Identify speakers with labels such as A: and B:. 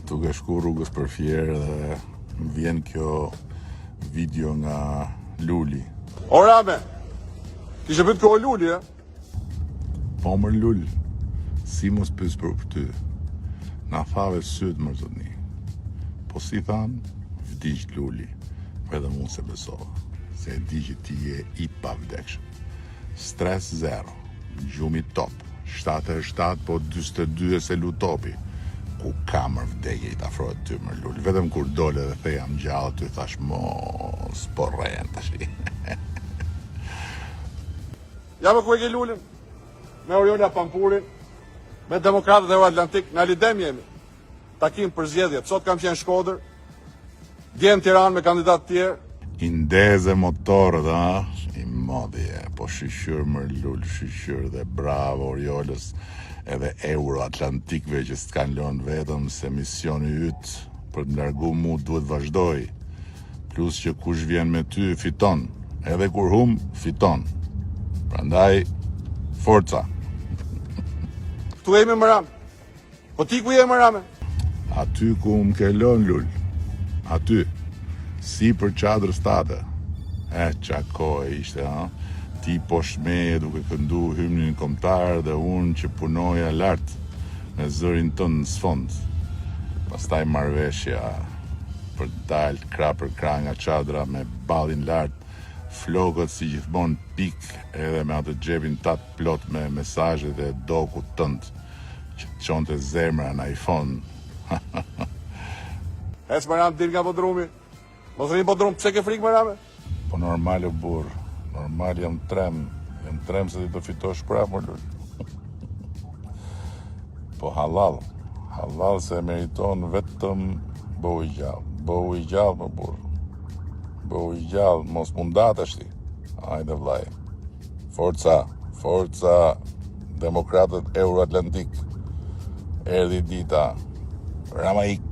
A: Duke shku rrugës për Fier dhe më vjen kjo video nga Luli.
B: O Rame, ti që pyet kjo Luli, e?
A: Po mër Lul, si mos pys për ty, na thave syt më zotni. Po si than, vdiq Luli, vetëm unë se besova, se e di që ti je i pavdekshëm. Stres zero, gjumi top, 77 po 42 e se lutopi. Ku kamër vdekje i t'afrohet ty më Lul, vetëm kur dole dhe the jam gjallë, ty thash mos, po rren tash.
B: Ja me ku e ke Lulin, me Oriola Pampurin, me Demokratët e Euroatlantik, në lidem jemi. Takim për zgjedhjet, sot kam qenë Shkodër, dje në Tiranë me kandidat tjerë.
A: I ndeze motorët, a? I modhje, po shqyr më Lul, shqyr dhe bravo Oriolës edhe Euroatlantikve që s'kan lënë vetëm se misioni yt për të largu mu duhet vazhdoj. Plus që kush vjen me ty fiton, edhe kur hum fiton. Prandaj, forca.
B: Tu jemi më Rame. Po ti ku je më Rame?
A: Aty ku më ke lënë Lul. Aty. Si për qadrës tate. Qa kohë ishte, ha? Ti poshme duke këndu hymnin kombëtar dhe unë që punoja lart me zërin tënë në sfond. Pastaj marrveshja për dalë krah për krah nga çadra me ballin lart, flokët si gjithmonë pik edhe me atë xhepin tat plot me mesazhet e dokut tënd që të çonte zemra në iPhone.
B: Ec më Rame, dil nga podrumi. Mos rrin podrum, pse ke frikë më Rame?
A: Po normal o burr, normal jam trem se ti do fitosh prapë më Lul. Po halal se meriton vetëm bëu i gjallë më burr. Bëu i gjallë, mos mundat është ti. Hajde vllai. Forca, Demokratët Euroatlantik. Erdhi dita. Ramaik.